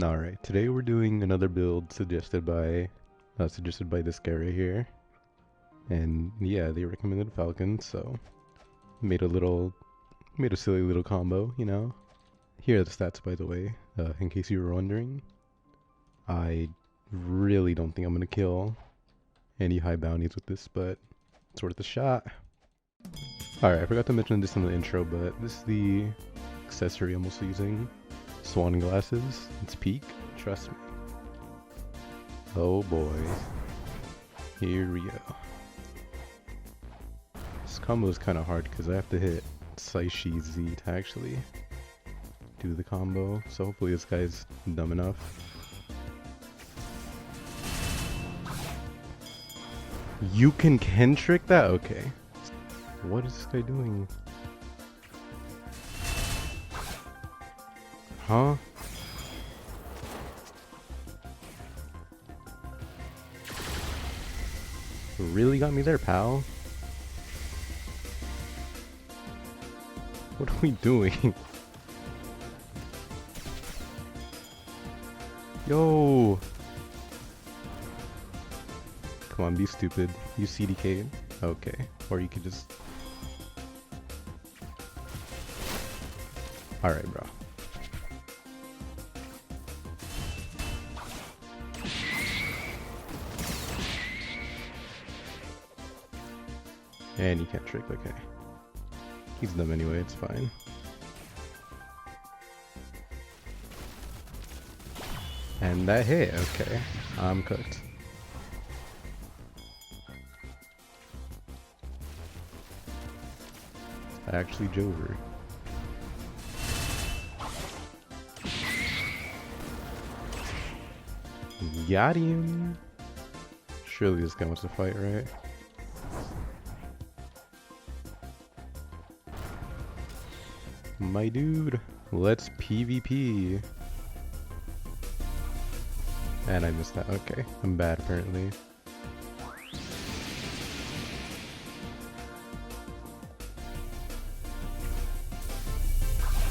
Alright, today we're doing another build suggested by this guy right here. And yeah, they recommended Falcon, so made a silly little combo, you know. Here are the stats, by the way, in case you were wondering. I really don't think I'm gonna kill any high bounties with this, but it's worth a shot. Alright, I forgot to mention this in the intro, but this is the accessory I'm also using. Swan glasses. It's peak. Trust me. Oh boy. Here we go. This combo is kind of hard because I have to hit Saishi Z to actually do the combo. So hopefully this guy's dumb enough. You can trick that? Okay. What is this guy doing? Huh? Really got me there, pal? What are we doing? Yo! Come on, be stupid. Use CDK. Okay. Or you could just... Alright, bro. And you can't trick, okay. He's dumb anyway, it's fine. And that hit, okay. I'm cooked. Actually Jover. Got him! Surely this guy wants to fight, right? My dude, let's PvP. And I missed that. Okay, I'm bad apparently.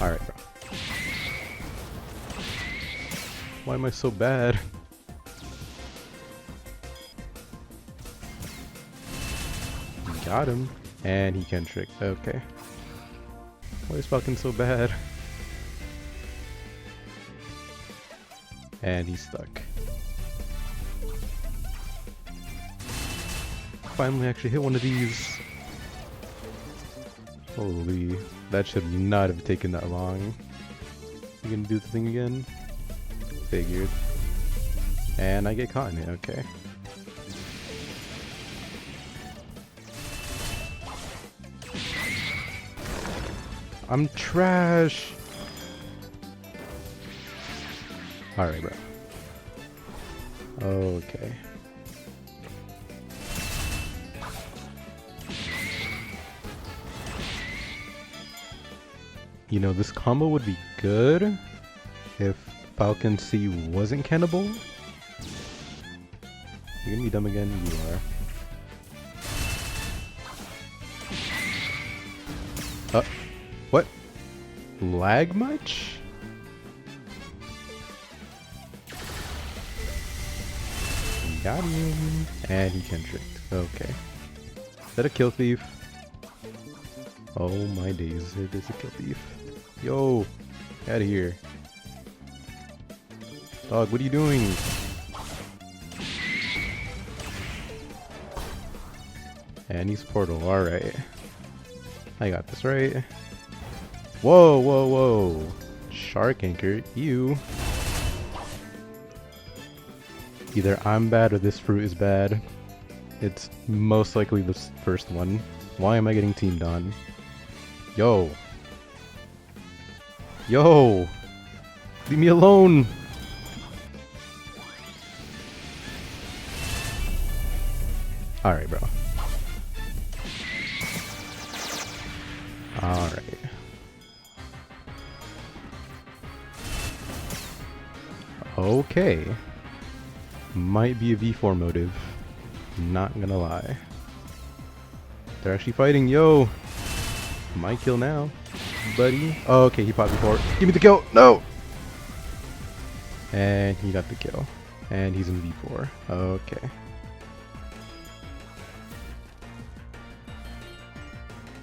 Alright, bro. Why am I so bad? Got him. And he can trick. Okay. Why is Falcon so bad? And he's stuck. Finally actually hit one of these. Holy, that should not have taken that long. You gonna do the thing again? Figured. And I get caught in it, okay. I'm trash! Alright, bro. Okay. You know, this combo would be good if Falcon C wasn't cannibal. You're gonna be dumb again? You are. What? Lag much? Got him. And he can trick. Okay. Is that a kill thief? Oh my days, it is a kill thief. Yo! Out of here. Dog, what are you doing? And he's portal, alright. I got this right. Whoa, whoa, whoa. Shark anchor, you. Either I'm bad or this fruit is bad. It's most likely the first one. Why am I getting teamed on? Yo. Yo. Leave me alone. Alright, bro. Alright. Okay. Might be a V4 motive. Not gonna lie. They're actually fighting, yo! My kill now, buddy. Oh, okay, he popped before. Give me the kill! No! And he got the kill. And he's in V4. Okay.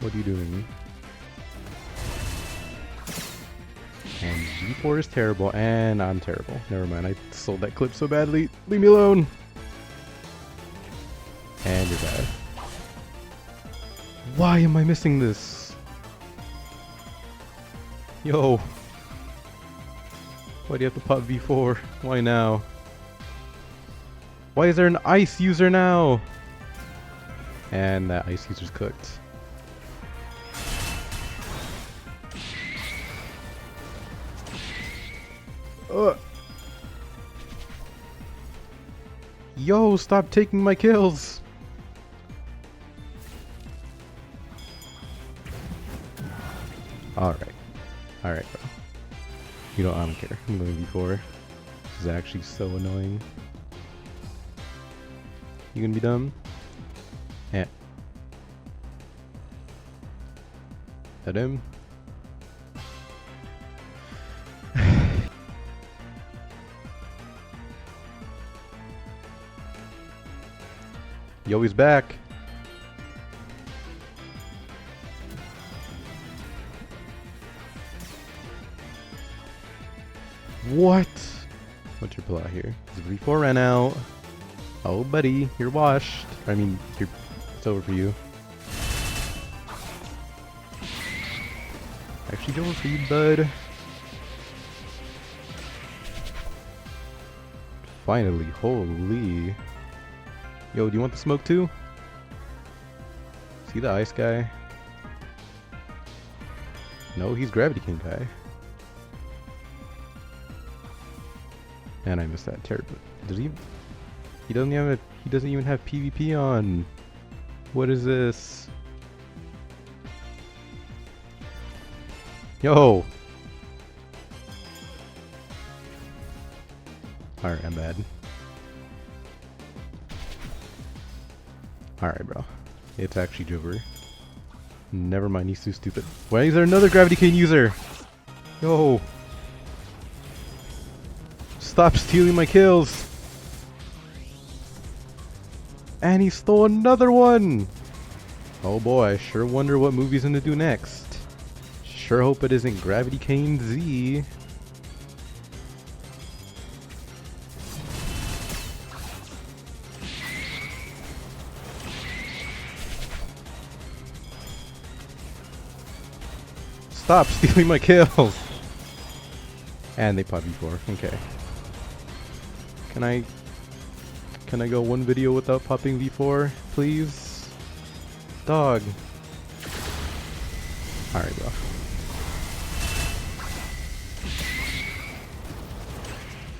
What are you doing? And V4 is terrible, and I'm terrible. Never mind, I sold that clip so badly. Leave me alone! And you're bad. Why am I missing this? Yo! Why do you have to pop V4? Why now? Why is there an ice user now? And that ice user's cooked. Yo, stop taking my kills! Alright. Alright, bro. You know, I don't care. I'm going V4. This is actually so annoying. You gonna be dumb? Yeah. At him? Yo, he's back. What? What's your plot here? His V4 ran out. Oh, buddy, you're washed. I mean, it's over for you. Actually, over for you, bud. Finally, holy. Yo, do you want the smoke too? See the ice guy? No, he's Gravity King guy. And I missed that terribly. Does he? He doesn't even have PvP on. What is this? Yo. All right, I'm bad. Alright, bro. It's actually Jover. Never mind, he's too stupid. Why is there another Gravity Cane user? Yo! Stop stealing my kills! And he stole another one! Oh boy, I sure wonder what move he's gonna do next. Sure hope it isn't Gravity Cane Z. Stop stealing my kills! And they pop V4. Okay. Can I go one video without popping V4, please? Dog. Alright, bro.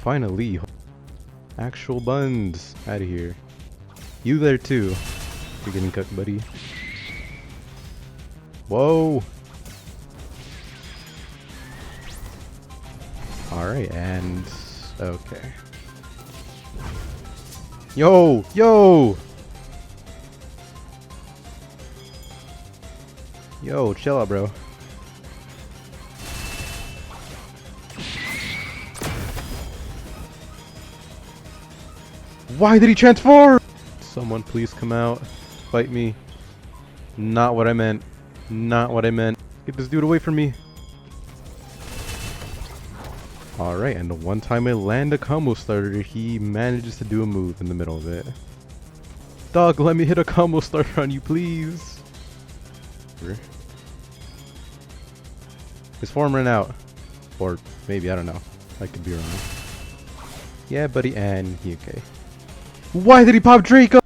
Finally. Actual buns. Out of here. You there too. You're getting cooked, buddy. Whoa! Alright, and... okay. Yo! Yo! Yo, chill out, bro. Why did he transform? Someone please come out. Fight me. Not what I meant. Not what I meant. Get this dude away from me. Alright, and the one time I land a combo starter, he manages to do a move in the middle of it. Dog, let me hit a combo starter on you, please. His form ran out. Or maybe, I don't know. I could be wrong. Yeah, buddy, and he okay. Why did he pop Draco?